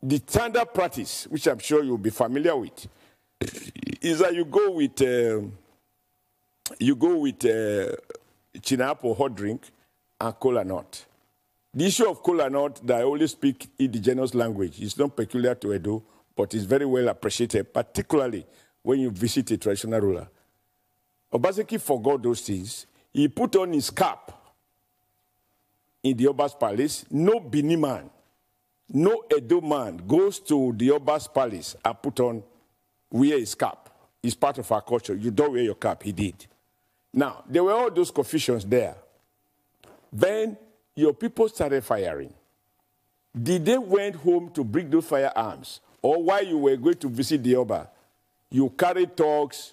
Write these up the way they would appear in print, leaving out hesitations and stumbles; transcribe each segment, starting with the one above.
the standard practice, which I'm sure you'll be familiar with, is that you go with chinapple hot drink and cola nut. The issue of cola nut that I always speak indigenous language is not peculiar to Edo, but is very well appreciated, particularly when you visit a traditional ruler. Obaseki forgot those things. He put on his cap in the Oba's palace. No Bini man, no Edo man goes to the Oba's palace and wear his cap. It's part of our culture. You don't wear your cap. He did. Now, there were all those confusions there. Then your people started firing. Did they went home to bring those firearms? Or while you were going to visit the Oba, you carried talks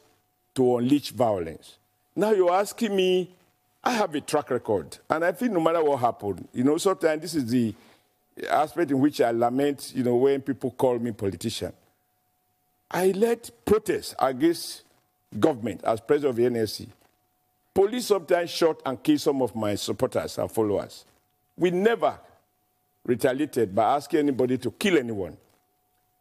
to unleash violence? Now you're asking me, I have a track record. And I think no matter what happened, sometimes this is the aspect in which I lament, when people call me politician. I led protests against government as president of the NSC. Police sometimes shot and killed some of my supporters and followers. We never retaliated by asking anybody to kill anyone.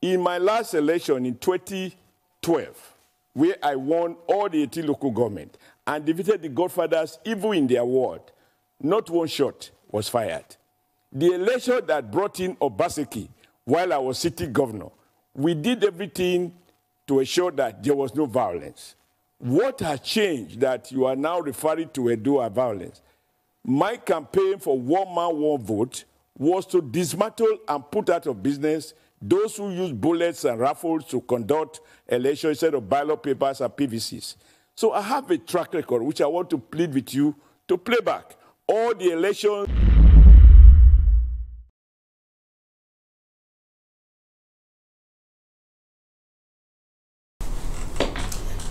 In my last election in 2012, where I won all the 18 local government and defeated the godfathers even in their ward, not one shot was fired. The election that brought in Obaseki while I was city governor, we did everything to ensure that there was no violence. What has changed that you are now referring to Edo as violence? My campaign for one man, one vote was to dismantle and put out of business those who use bullets and rifles to conduct elections instead of ballot papers and PVCs. So I have a track record which I want to plead with you to play back. All the elections.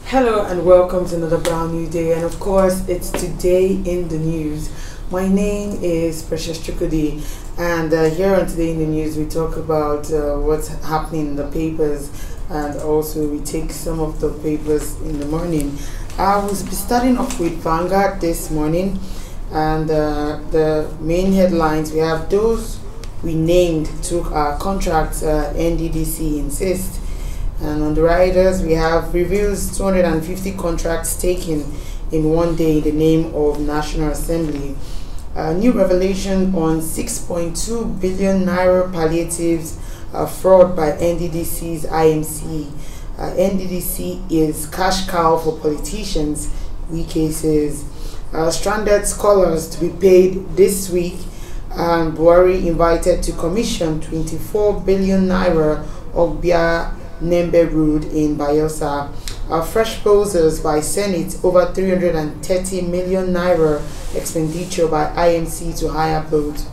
Hello and welcome to another brand new day, and of course it's Today in the News. My name is Precious Chukudi, and here on Today in the News we talk about what's happening in the papers, and also we take some of the papers in the morning. I will be starting off with Vanguard this morning, and the main headlines we have: those we named took our contracts, NDDC insists. And on the riders, we have reveals 250 contracts taken in one day in the name of National Assembly. New revelation on 6.2 billion naira palliatives fraud by NDDC's IMC. NDDC is cash cow for politicians. WIKE says stranded scholars to be paid this week, and Buhari invited to commission 24 billion naira Ogbia Nembe Road in Bayelsa. Fresh proposals by Senate over 330 million naira expenditure by IMC to hire boat.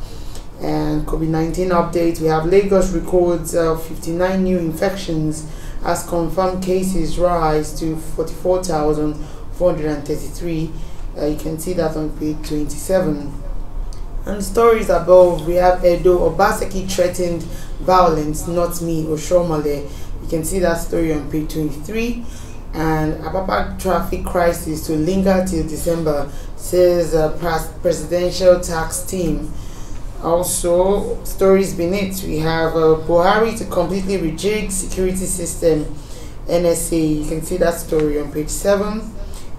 And COVID-19 update, we have Lagos records 59 new infections as confirmed cases rise to 44,433. You can see that on page 27. And stories above, we have Edo, Obaseki threatened violence, not me, Oshomale. You can see that story on page 23. And Apapa traffic crisis to linger till December, says presidential tax team. Also, stories beneath, we have Buhari to completely rejig security system, NSA. You can see that story on page 7.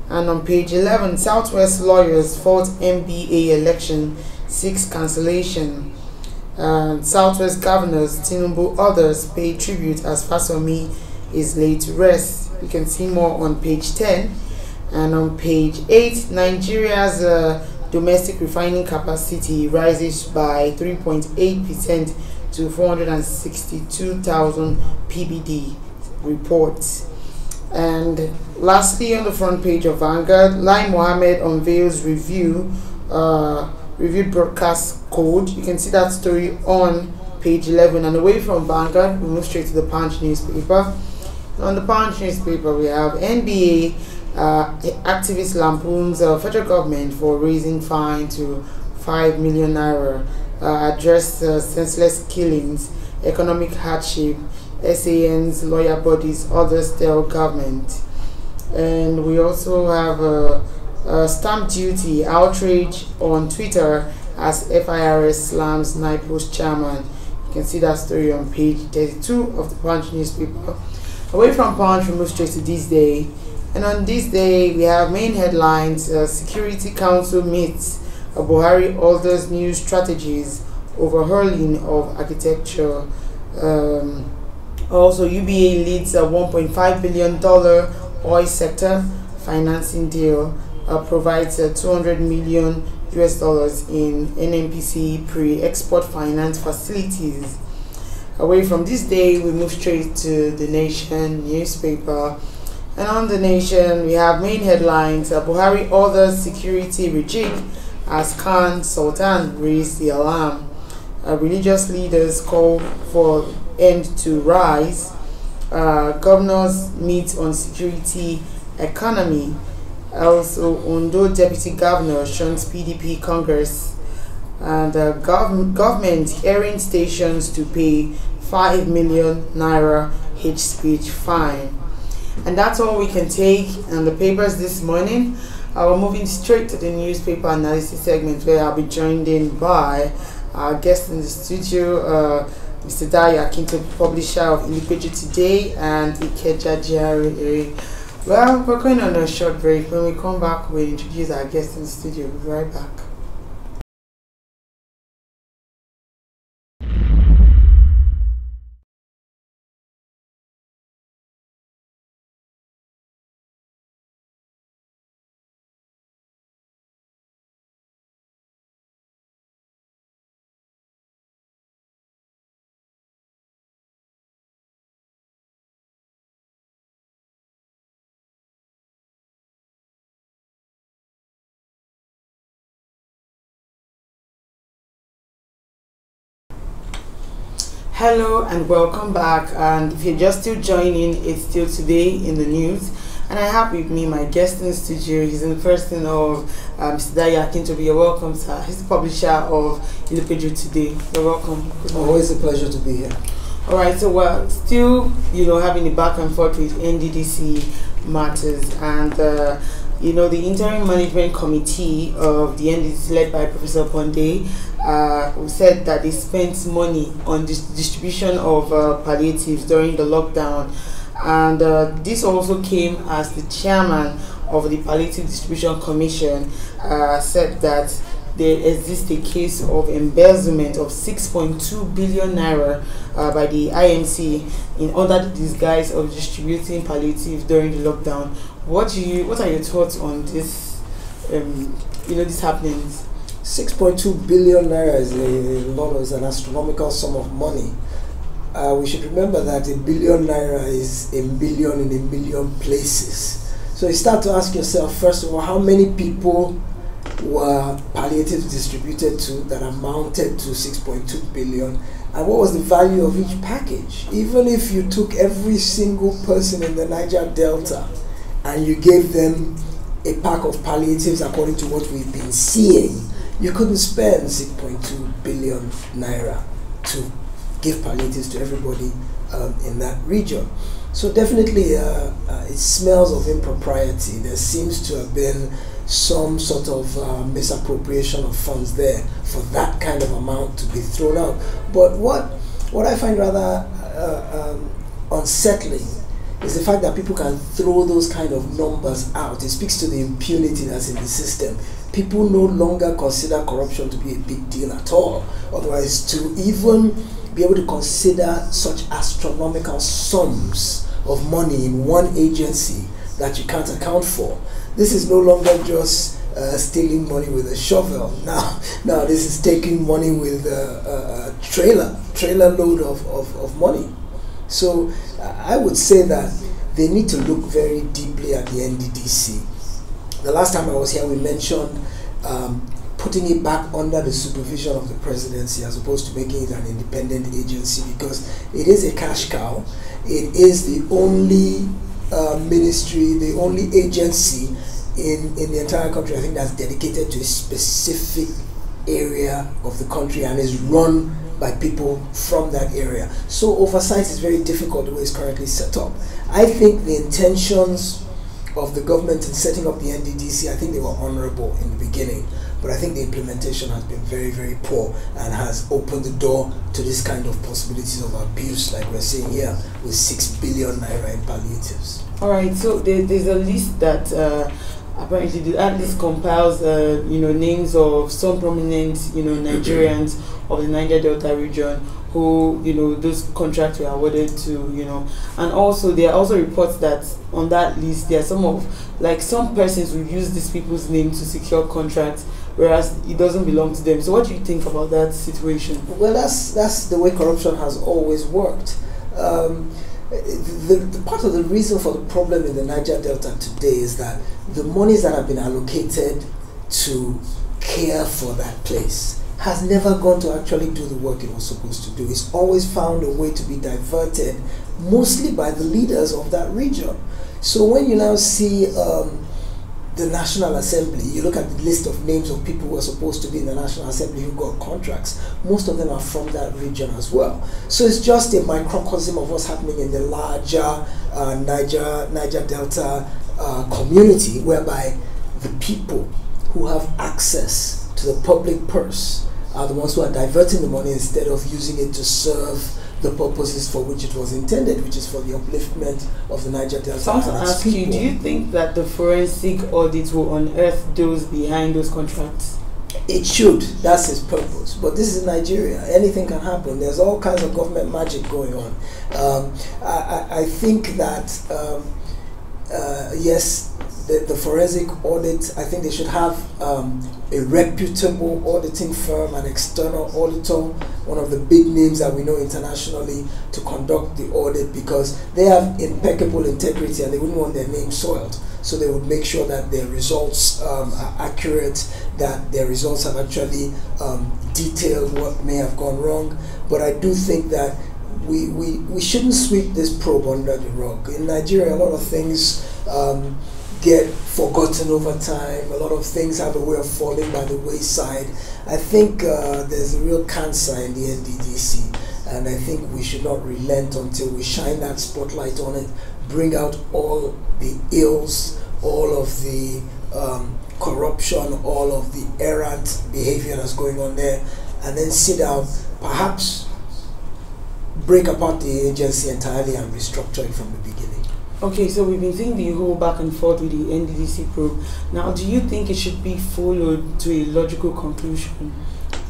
And on page 11, Southwest lawyers fought MBA election, 6 cancellation. Southwest governors, Tinubu, others pay tribute as Fasomi is laid to rest. You can see more on page 10. And on page 8, Nigeria's domestic refining capacity rises by 3.8% to 462,000 PBD reports. And lastly, on the front page of Vanguard, Lai Mohammed unveils reviewed broadcast code. You can see that story on page 11. And away from Vanguard, we move straight to the Punch newspaper. On the Punch newspaper, we have NBA activist lampoons federal government for raising fine to 5 million naira, address senseless killings, economic hardship, SAN's lawyer bodies, others tell government. And we also have stamp duty outrage on Twitter as FIRS slams NIPO's chairman. You can see that story on page 32 of the Punch newspaper. Away from Punch, we move straight to This Day. And on This Day, we have main headlines: Security Council meets, Buhari alters new strategies, overhauling of architecture. Also, UBA leads a $1.5 billion oil sector financing deal, provides $200 million in NNPC pre-export finance facilities. Away from This Day, we move straight to The Nation newspaper. And on The Nation, we have main headlines: Buhari orders security rejig as Khan Sultan raised the alarm. Religious leaders call for end to rise. Governors meet on security economy. Also, Ondo Deputy Governor shuns PDP Congress. And government airing stations to pay 5 million naira hate speech fine. And that's all we can take in the papers this morning. We're moving straight to the newspaper analysis segment, where I'll be joined in by our guest in the studio, Mr. Daya Akinto, publisher of Illipeju Today and Ikeja GRA. Well, we're going on a short break. When we come back, we'll introduce our guest in the studio. We'll be right back. Hello and welcome back, and if you're just still joining, it's still Today in the News, and I have with me my guest in the studio. He's in the person of Mr. Daya Akinto. You're welcome, sir. He's the publisher of Illipeju Today. You're welcome. Always a pleasure to be here. Alright, so we're still, having a back and forth with NDDC matters, and the interim management committee of the NDDC, led by Professor Ponde, said that they spent money on distribution of palliatives during the lockdown, and this also came as the chairman of the Palliative Distribution Commission said that there exists a case of embezzlement of 6.2 billion naira by the IMC under the disguise of distributing palliatives during the lockdown. What are your thoughts on this? These happenings. 6.2 billion naira is is an astronomical sum of money. We should remember that a billion naira is a billion in a million places. So you start to ask yourself, first of all, how many people were palliatives distributed to that amounted to 6.2 billion, and what was the value of each package? Even if you took every single person in the Niger Delta and you gave them a pack of palliatives according to what we've been seeing, you couldn't spend 6.2 billion naira to give palliatives to everybody in that region. So definitely it smells of impropriety. There seems to have been some sort of misappropriation of funds there for that kind of amount to be thrown out. But what I find rather unsettling is the fact that people can throw those kind of numbers out. It speaks to the impunity that's in the system. People no longer consider corruption to be a big deal at all. Otherwise, to even be able to consider such astronomical sums of money in one agency that you can't account for, this is no longer just stealing money with a shovel. Now this is taking money with a trailer load of money. So I would say that they need to look very deeply at the NDDC. The last time I was here, we mentioned putting it back under the supervision of the presidency as opposed to making it an independent agency, because it is a cash cow. It is the only ministry, the only agency in the entire country, I think, that's dedicated to a specific area of the country and is run by people from that area. So oversight is very difficult the way it's currently set up. I think the intentions of the government in setting up the NDDC, I think they were honorable in the beginning. but I think the implementation has been very, very poor and has opened the door to this kind of possibilities of abuse, like we're seeing here with 6 billion naira in palliatives. All right, so there's a list that apparently that list compiles, names of some prominent, Nigerians of the Niger Delta region who, those contracts were awarded to, and also there are also reports that on that list there are some persons who use these people's name to secure contracts, whereas it doesn't belong to them. So what do you think about that situation? Well, that's the way corruption has always worked. The part of the reason for the problem in the Niger Delta today is that the monies that have been allocated to care for that place has never gone to actually do the work it was supposed to do. It's always found a way to be diverted, mostly by the leaders of that region. So when you now see the National Assembly, you look at the list of names of people who are supposed to be in the National Assembly who got contracts, most of them are from that region as well. So it's just a microcosm of what's happening in the larger Niger Delta community, whereby the people who have access to the public purse are the ones who are diverting the money instead of using it to serve the purposes for which it was intended, which is for the upliftment of the Niger Delta. So I want to ask you, do you think that the forensic audit will unearth those behind those contracts? It should. That's its purpose. But this is Nigeria. Anything can happen. There's all kinds of government magic going on. I think that, yes, the forensic audit, I think they should have a reputable auditing firm, an external auditor, one of the big names that we know internationally, to conduct the audit, because they have impeccable integrity and they wouldn't want their name soiled. So they would make sure that their results are accurate, that their results have actually detailed what may have gone wrong. But I do think that we shouldn't sweep this probe under the rug. In Nigeria, a lot of things get forgotten over time. A lot of things have a way of falling by the wayside. I think there's a real cancer in the NDDC, and I think we should not relent until we shine that spotlight on it, bring out all the ills, all of the corruption, all of the errant behavior that's going on there, and then sit down, perhaps break apart the agency entirely and restructure it from the beginning. Okay, so we've been seeing the whole back and forth with the NDDC probe. Now, do you think it should be followed to a logical conclusion?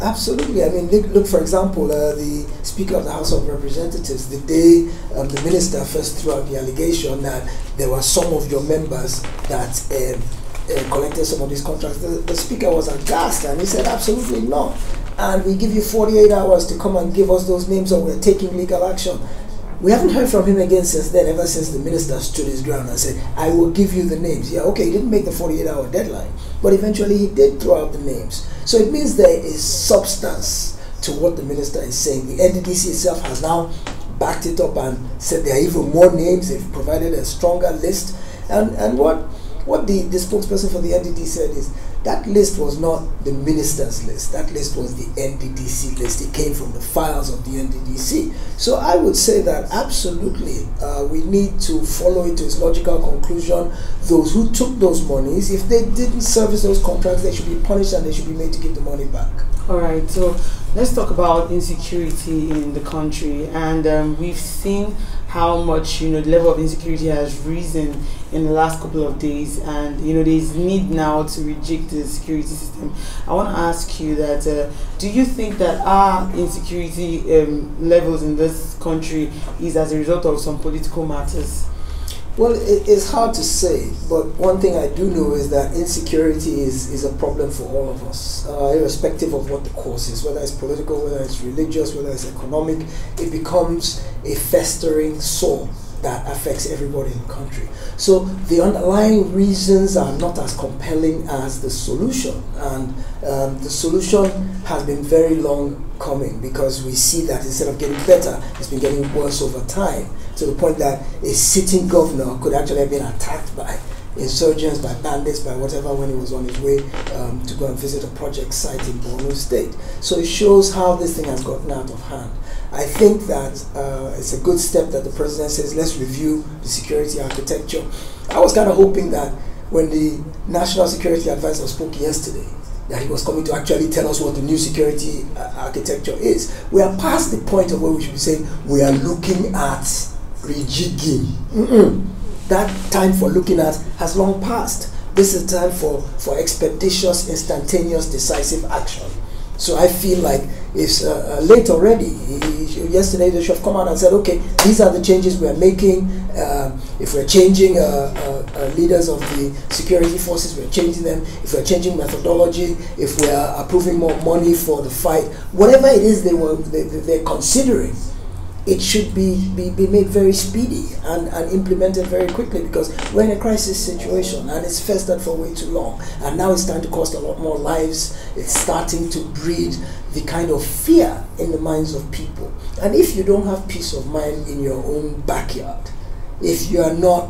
Absolutely. I mean, look, for example, the Speaker of the House of Representatives, the day the minister first threw out the allegation that there were some of your members that collected some of these contracts, the Speaker was aghast and he said, absolutely not. And we give you 48 hours to come and give us those names, or we're taking legal action. We haven't heard from him again since then, ever since the minister stood his ground and said, I will give you the names. Yeah, okay, he didn't make the 48-hour deadline, but eventually he did throw out the names. So it means there is substance to what the minister is saying. The NDDC itself has now backed it up and said there are even more names. They've provided a stronger list. And what the spokesperson for the NDDC said is, that list was not the minister's list. That list was the NDDC list. It came from the files of the NDDC. So I would say that absolutely we need to follow it to its logical conclusion. Those who took those monies, if they didn't service those contracts, they should be punished and they should be made to give the money back. All right, so let's talk about insecurity in the country. And we've seen how much, the level of insecurity has risen in the last couple of days, and there's need now to reject the security system. I want to ask you that do you think that our insecurity levels in this country is as a result of some political matters? Well, it's hard to say, but one thing I do know is that insecurity is a problem for all of us, irrespective of what the cause is, whether it's political, whether it's religious, whether it's economic. It becomes a festering sore that affects everybody in the country. So the underlying reasons are not as compelling as the solution, and the solution has been very long coming, because we see that instead of getting better, it's been getting worse over time, to the point that a sitting governor could actually have been attacked by insurgents, by bandits, by whatever, when he was on his way to go and visit a project site in Borno State. So it shows how this thing has gotten out of hand. I think that it's a good step that the president says, let's review the security architecture. I was kind of hoping that when the National Security Advisor spoke yesterday, that he was coming to actually tell us what the new security architecture is. We are past the point of where we should be saying we are looking at rejigging. That time for looking at has long passed. This is time for expeditious, instantaneous, decisive action. So I feel like it's late already. Yesterday they should have come out and said, okay, these are the changes we are making. If we're changing leaders of the security forces, we're changing them. If we're changing methodology, if we're approving more money for the fight, whatever it is they're considering, it should be made very speedy and implemented very quickly, because we're in a crisis situation and it's festered for way too long. And now it's starting to cost a lot more lives. It's starting to breed the kind of fear in the minds of people. And if you don't have peace of mind in your own backyard, if you are not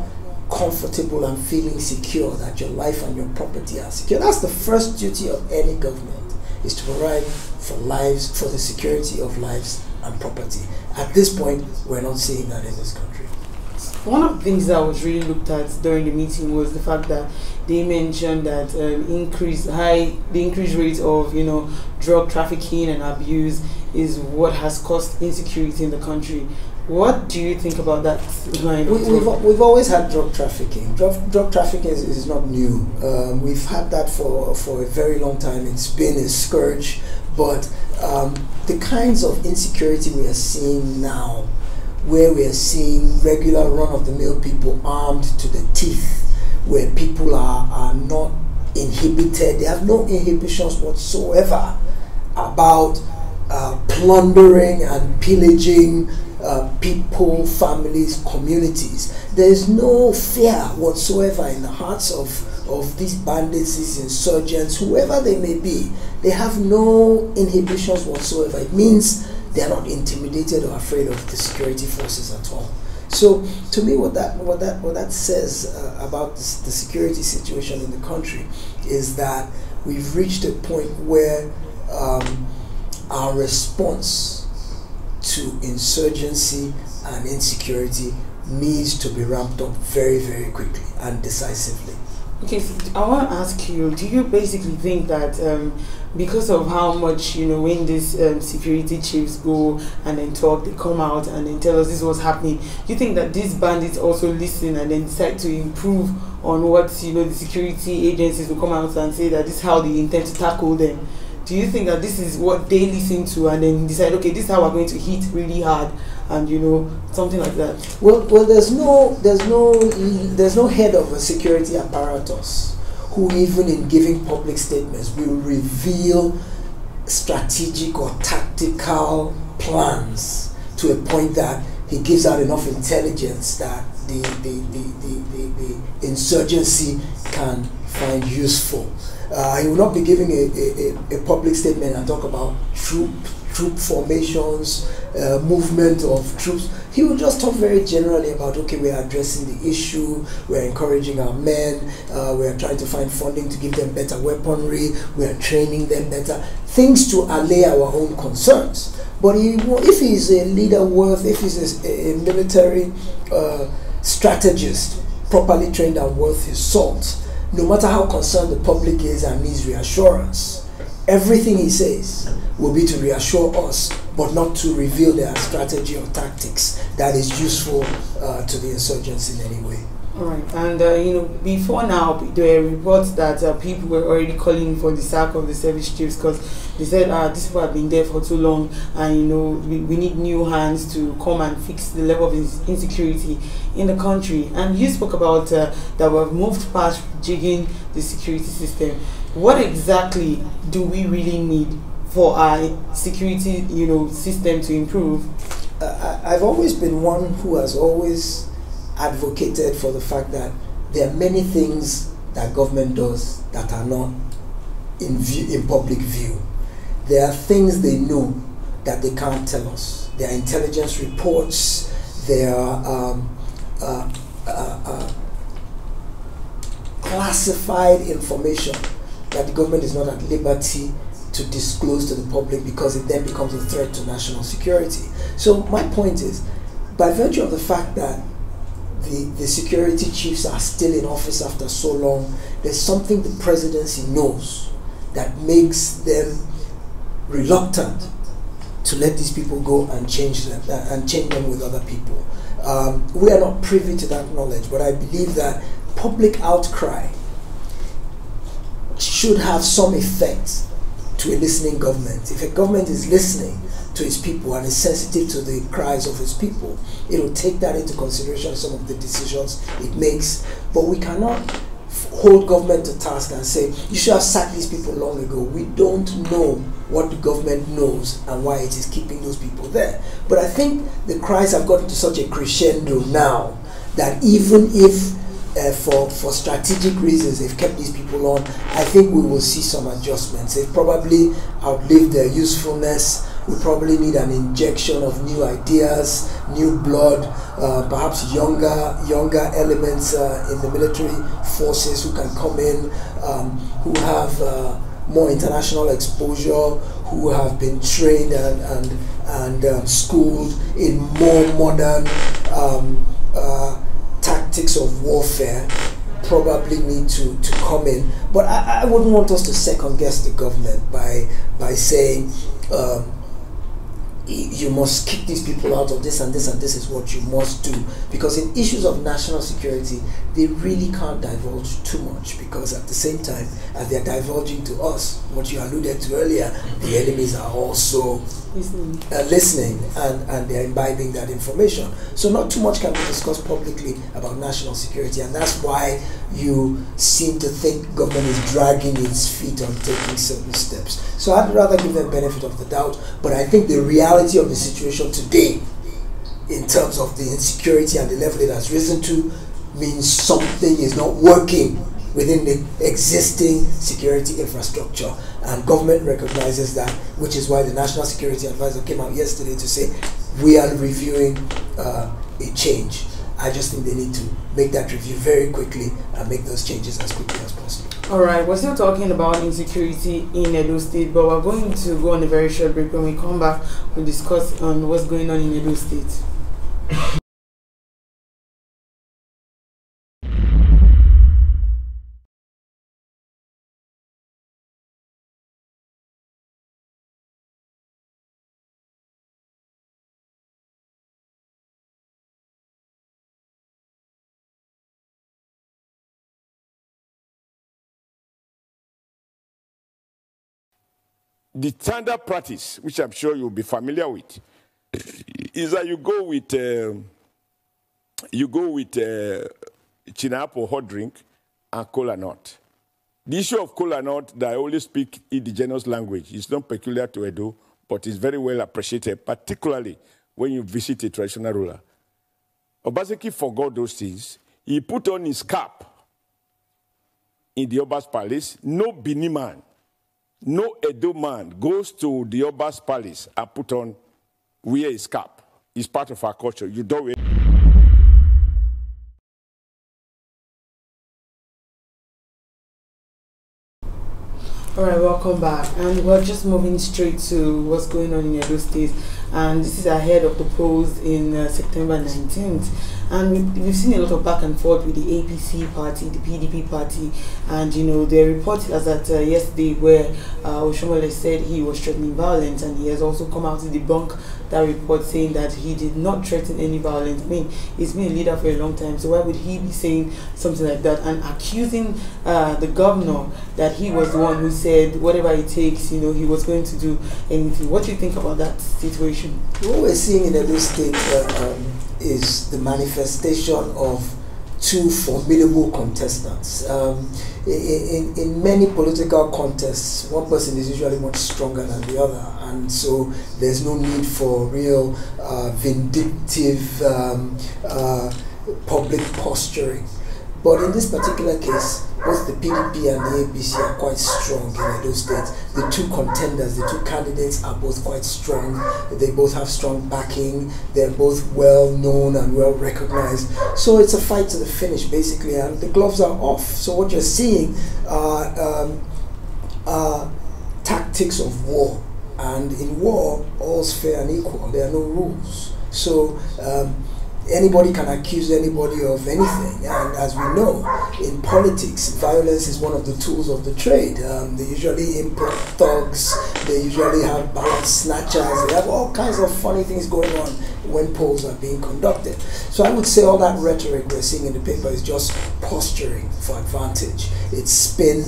comfortable and feeling secure that your life and your property are secure, that's the first duty of any government, is to provide for lives, for the security of lives and property. At this point, we're not seeing that in this country. One of the things that was really looked at during the meeting was the fact that they mentioned that the increased rate of drug trafficking and abuse is what has caused insecurity in the country. What do you think about that line? We've always had drug trafficking. Drug trafficking is not new. We've had that for a very long time. It's been a scourge. But the kinds of insecurity we are seeing now, where we are seeing regular run-of-the-mill people armed to the teeth, where people are not inhibited, they have no inhibitions whatsoever about plundering and pillaging people, families, communities. There is no fear whatsoever in the hearts of these bandits, these insurgents, whoever they may be. They have no inhibitions whatsoever. It means they are not intimidated or afraid of the security forces at all. So, to me, what that says about the security situation in the country is that we've reached a point where our response to insurgency and insecurity needs to be ramped up very, very quickly and decisively. Okay, so I want to ask you, do you basically think that because of how much, when these security chiefs go and then talk, they come out and then tell us this was happening, do you think that these bandits also listen and then decide to improve on what, the security agencies will come out and say that this is how they intend to tackle them? Do you think that this is what they listen to and then decide, okay, this is how we're going to hit really hard, and something like that? Well, there's no head of a security apparatus who, even in giving public statements, will reveal strategic or tactical plans to a point that he gives out enough intelligence that the insurgency can find useful. He will not be giving a public statement and talk about troop formations, movement of troops. He will just talk very generally about, okay, we are addressing the issue, we are encouraging our men, we are trying to find funding to give them better weaponry, we are training them better, things to allay our own concerns. But if he's a leader if he's a military strategist, properly trained and worth his salt, no matter how concerned the public is and needs reassurance, everything he says will be to reassure us, but not to reveal their strategy or tactics that is useful to the insurgents in any way. All right, and before now, there were reports that people were already calling for the sack of the service chiefs because they said these people have been there for too long, and we need new hands to come and fix the level of insecurity in the country. And you spoke about that we've moved past jigging the security system. What exactly do we really need for our security, system to improve? I've always been one who has always advocated for the fact that there are many things that government does that are not in public view. There are things they know that they can't tell us. There are intelligence reports. There are classified information that the government is not at liberty to disclose to the public because it then becomes a threat to national security. So my point is, by virtue of the fact that the security chiefs are still in office after so long, there's something the presidency knows that makes them reluctant to let these people go and change them with other people. We are not privy to that knowledge, but I believe that public outcry should have some effect to a listening government. If a government is listening to its people and is sensitive to the cries of its people, it will take that into consideration, some of the decisions it makes. But we cannot hold government to task and say, you should have sacked these people long ago. We don't know what the government knows and why it is keeping those people there. But I think the cries have gotten to such a crescendo now that even if for strategic reasons they've kept these people on, I think we will see some adjustments. They've probably outlived their usefulness. We probably need an injection of new ideas, new blood, perhaps younger elements in the military forces who can come in, who have more international exposure, who have been trained and schooled in more modern tactics of warfare. Probably need to come in. But I wouldn't want us to second guess the government by saying, you must kick these people out of this and this and this is what you must do, because in issues of national security they really can't divulge too much, because at the same time as they're divulging to us what you alluded to earlier, the enemies are also listening and they're imbibing that information. So not too much can be discussed publicly about national security, and that's why you seem to think government is dragging its feet on taking certain steps. So I'd rather give them benefit of the doubt, but I think the reality of the situation today in terms of the insecurity and the level it has risen to means something is not working within the existing security infrastructure, and government recognizes that, which is why the National Security Advisor came out yesterday to say we are reviewing a change. I just think they need to make that review very quickly and make those changes as quickly as possible. All right, we're still talking about insecurity in Edo State, but we're going to go on a very short break. When we come back, we'll discuss on what's going on in Edo State. The standard practice, which I'm sure you'll be familiar with, is that you go with chinapple hot drink and cola nut. The issue of cola nut, that I only speak indigenous language, is not peculiar to Edo, but is very well appreciated, particularly when you visit a traditional ruler. Obaseki forgot those things. He put on his cap in the Oba's palace. No Bini man, no Edo man goes to the Oba's palace and wear his cap. It's part of our culture. You don't wear. All right, welcome back, and we're just moving straight to what's going on in Edo State, and this is ahead of the polls in September 19th. And we've seen a lot of back and forth with the APC party, the PDP party, and you know, they reported as that yesterday where Oshomole said he was threatening violence, and he has also come out to debunk that report, saying that he did not threaten any violence. I mean, he's been a leader for a long time, so why would he be saying something like that and accusing the governor that he was the one who said whatever it takes, you know, he was going to do anything? What do you think about that situation? What we're seeing in Edo State is the manifestation of two formidable contestants. In many political contests, one person is usually much stronger than the other, and so there's no need for real vindictive public posturing. But in this particular case, both the PDP and the APC are quite strong in Edo State. The two contenders, the two candidates are both quite strong. They both have strong backing. They're both well known and well recognized. So it's a fight to the finish, basically, and the gloves are off. So what you're seeing are tactics of war. And in war, all's fair and equal. There are no rules. So anybody can accuse anybody of anything, and as we know, in politics, violence is one of the tools of the trade. They usually import thugs, they usually have ballot snatchers, they have all kinds of funny things going on when polls are being conducted. So I would say all that rhetoric we're seeing in the paper is just posturing for advantage. It's spin.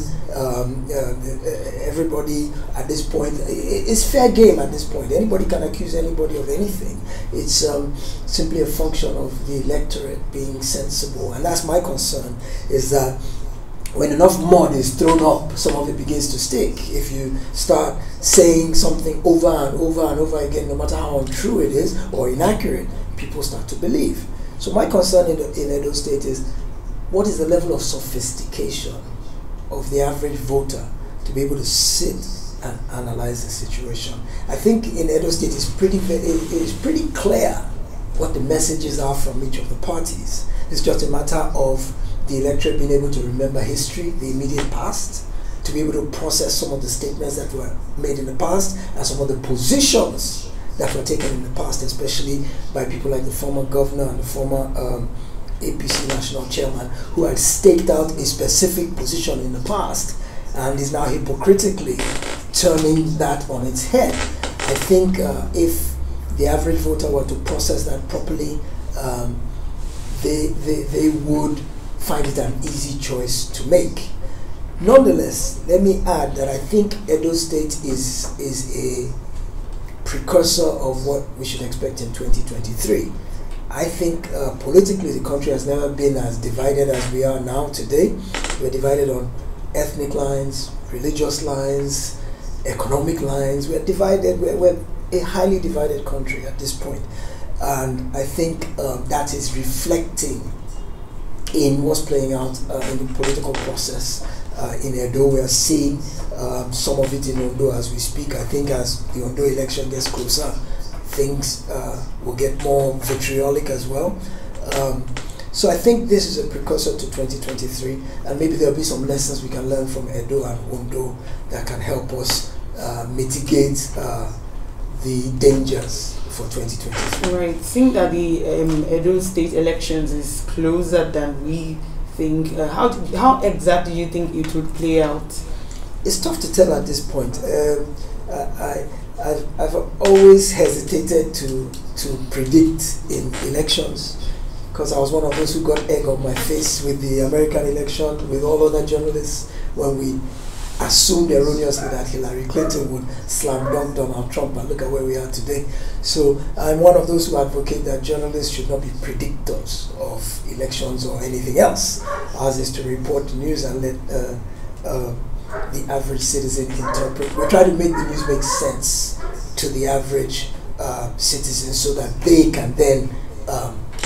Everybody at this point, it's fair game at this point. Anybody can accuse anybody of anything. It's simply a function of the electorate being sensible, and that's my concern, is that when enough mud is thrown up, some of it begins to stick. If you start saying something over and over and over again, no matter how untrue it is or inaccurate, people start to believe. So my concern in Edo State is, what is the level of sophistication of the average voter to be able to sit and analyze the situation? I think in Edo State it's pretty clear what the messages are from each of the parties. It's just a matter of the electorate being able to remember history, the immediate past, to be able to process some of the statements that were made in the past and some of the positions that were taken in the past, especially by people like the former governor and the former APC national chairman, who had staked out a specific position in the past and is now hypocritically turning that on its head. I think if the average voter were to process that properly, they would find it an easy choice to make. Nonetheless, let me add that I think Edo State is a precursor of what we should expect in 2023. I think politically the country has never been as divided as we are now today. We're divided on ethnic lines, religious lines, economic lines. We're divided, we're a highly divided country at this point. And I think that is reflecting in what's playing out in the political process in Edo. We are seeing some of it in Ondo as we speak. I think as the Ondo election gets closer, things will get more vitriolic as well. So I think this is a precursor to 2023, and maybe there'll be some lessons we can learn from Edo and Ondo that can help us mitigate the dangers for 2023. Right. Seeing that the Edo State elections is closer than we think, how exactly do you think it would play out? It's tough to tell at this point. I've always hesitated to predict in elections, because I was one of those who got egg on my face with the American election, with all other journalists, when we assumed erroneously that Hillary Clinton would slam dunk Donald Trump, and look at where we are today. So I'm one of those who advocate that journalists should not be predictors of elections or anything else. Ours is to report the news and let the average citizen interpret. We try to make the news make sense to the average citizen, so that they can then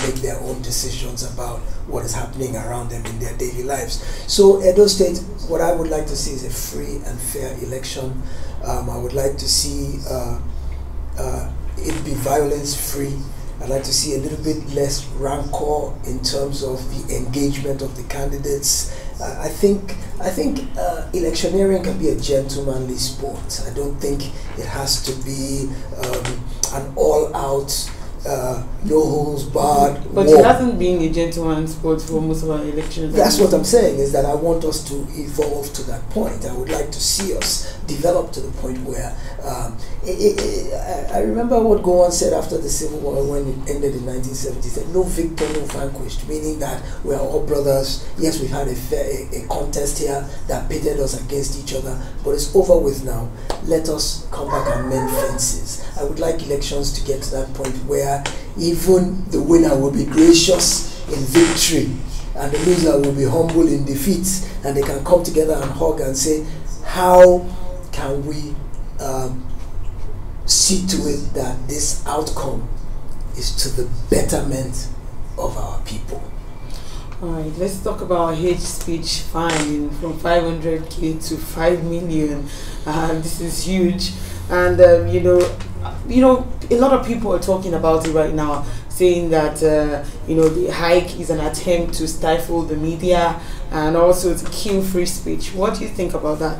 make their own decisions about what is happening around them in their daily lives. So Edo State, what I would like to see is a free and fair election. I would like to see it be violence-free. I'd like to see a little bit less rancor in terms of the engagement of the candidates. I think electioneering can be a gentlemanly sport. I don't think it has to be an all-out, no holds barred But war. it hasn't been a gentleman's sport for most of our elections. That's what I'm saying, is that I want us to evolve to that point. I would like to see us develop to the point where I remember what Govt said after the Civil War when it ended in 1970. He said, "No victor, no vanquished," meaning that we are all brothers. Yes, we've had a contest here that pitted us against each other, but it's over with now. Let us come back and mend fences. I would like elections to get to that point where even the winner will be gracious in victory and the loser will be humble in defeat, and they can come together and hug and say, how can we see to it that this outcome is to the betterment of our people. All right, let's talk about hate speech fine from 500K to 5 million. This is huge, and you know, a lot of people are talking about it right now, saying that the hike is an attempt to stifle the media and also to kill free speech. What do you think about that?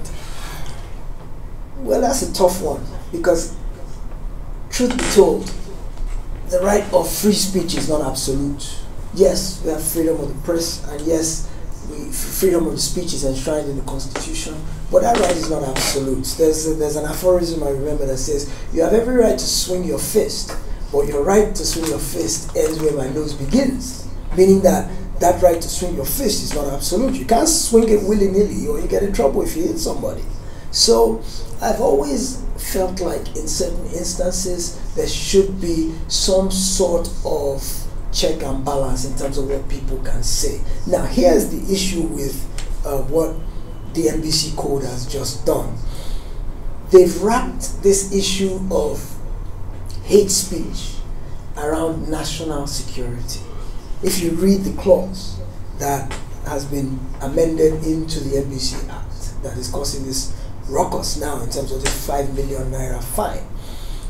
Well, that's a tough one, because truth be told, the right of free speech is not absolute. Yes, we have freedom of the press, and yes, freedom of speech is enshrined in the Constitution, but that right is not absolute. There's an aphorism I remember that says, you have every right to swing your fist, but your right to swing your fist ends where my nose begins. Meaning that right to swing your fist is not absolute. You can't swing it willy-nilly or you get in trouble if you hit somebody. So I've always felt like in certain instances there should be some sort of check and balance in terms of what people can say. Now here's the issue with what the NBC Code has just done. They've wrapped this issue of hate speech around national security. If you read the clause that has been amended into the NBC Act that is causing this ruckus now in terms of the 5 million naira fine,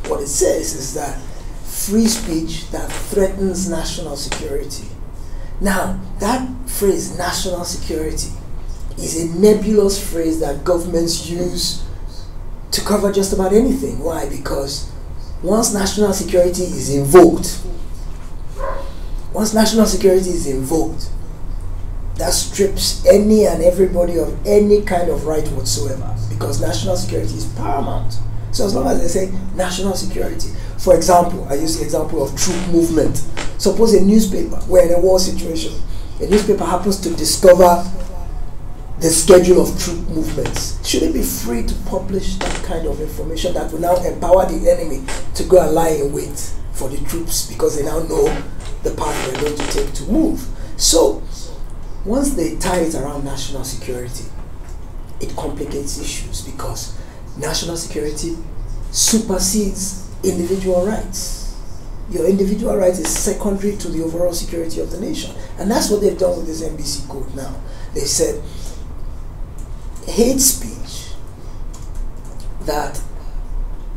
what it says is that free speech that threatens national security. Now, that phrase, national security, is a nebulous phrase that governments use to cover just about anything. Why? Because once national security is invoked, that strips any and everybody of any kind of right whatsoever, because national security is paramount. So as long as they say national security, for example, I use the example of troop movement. Suppose a newspaper, we're in a war situation, a newspaper happens to discover the schedule of troop movements. Should it be free to publish that kind of information that will now empower the enemy to go and lie in wait for the troops because they now know the path they're going to take to move? So once they tie it around national security, it complicates issues because national security supersedes individual rights. Your individual rights is secondary to the overall security of the nation. And that's what they've done with this NBC Code now. They said hate speech that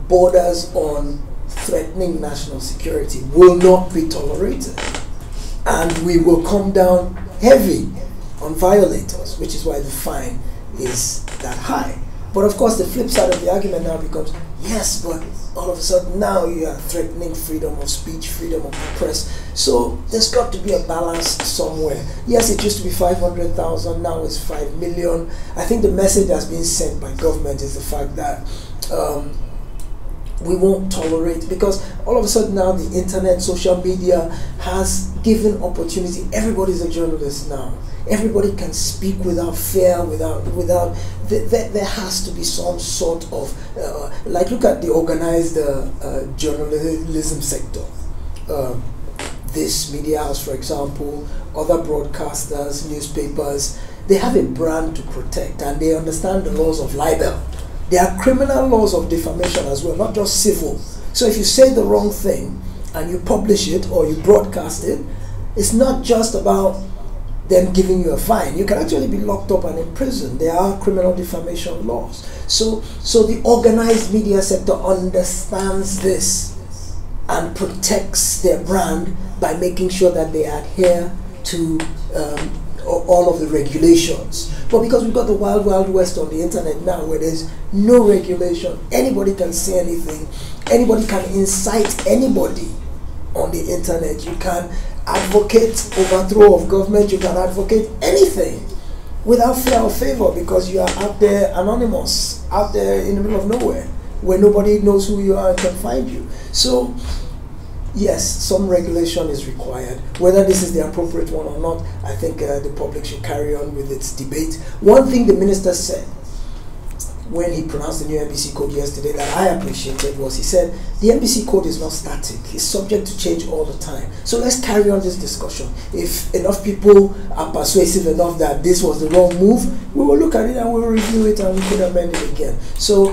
borders on threatening national security will not be tolerated. And we will come down heavy on violators, which is why the fine is that high. But of course, the flip side of the argument now becomes, yes, but all of a sudden now you are threatening freedom of speech, freedom of the press. So there's got to be a balance somewhere. Yes, it used to be 500,000, now it's 5 million. I think the message that's being sent by government is the fact that we won't tolerate, because all of a sudden now the internet, social media has given opportunity. Everybody's a journalist now. Everybody can speak without fear, there has to be some sort of, like look at the organized journalism sector. This media house, for example, other broadcasters, newspapers, they have a brand to protect and they understand the laws of libel. There are criminal laws of defamation as well, not just civil. So if you say the wrong thing and you publish it or you broadcast it, it's not just about them giving you a fine. You can actually be locked up and imprisoned. There are criminal defamation laws. So the organized media sector understands this and protects their brand by making sure that they adhere to all of the regulations. But because we've got the wild, wild west on the internet now where there's no regulation, anybody can say anything, anybody can incite anybody on the internet. You can advocate overthrow of government, you can advocate anything without fear or favor because you are out there anonymous, out there in the middle of nowhere where nobody knows who you are and can find you. So yes, some regulation is required. Whether this is the appropriate one or not, I think the public should carry on with its debate. One thing the minister said when he pronounced the new NBC Code yesterday that I appreciated was he said, the NBC Code is not static. It's subject to change all the time. So let's carry on this discussion. If enough people are persuasive enough that this was the wrong move, we will look at it and we'll review it and we could amend it again. So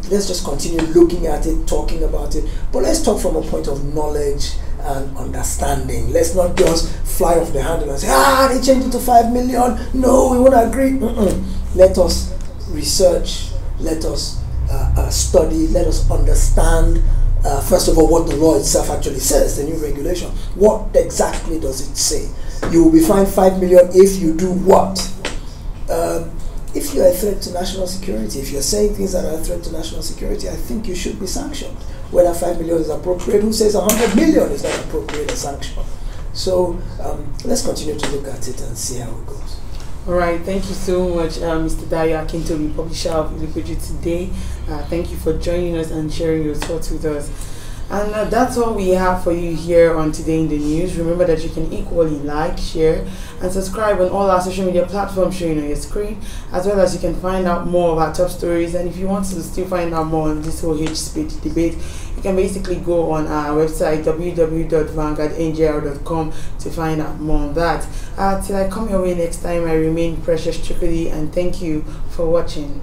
let's just continue looking at it, talking about it. But let's talk from a point of knowledge and understanding. Let's not just fly off the handle and say, they changed it to 5 million. No, we won't agree. Let us research, let us study, let us understand, first of all, what the law itself actually says, the new regulation. What exactly does it say? You will be fined 5 million if you do what? if you're a threat to national security, if you're saying things that are a threat to national security, I think you should be sanctioned. Whether 5 million is appropriate, who says 100 million is not appropriate a sanction? So let's continue to look at it and see how it goes. All right, thank you so much, Mr. Dayo Akintobi, publisher of Illustrated Today. Thank you for joining us and sharing your thoughts with us. And that's all we have for you here on Today in the News. Remember that you can equally like, share, and subscribe on all our social media platforms showing on your screen, as well as you can find out more of our top stories. And if you want to still find out more on this whole hate speech debate, you can basically go on our website www.vanguardngr.com to find out more on that. Till I come your way next time, I remain Precious Chukudi, and thank you for watching.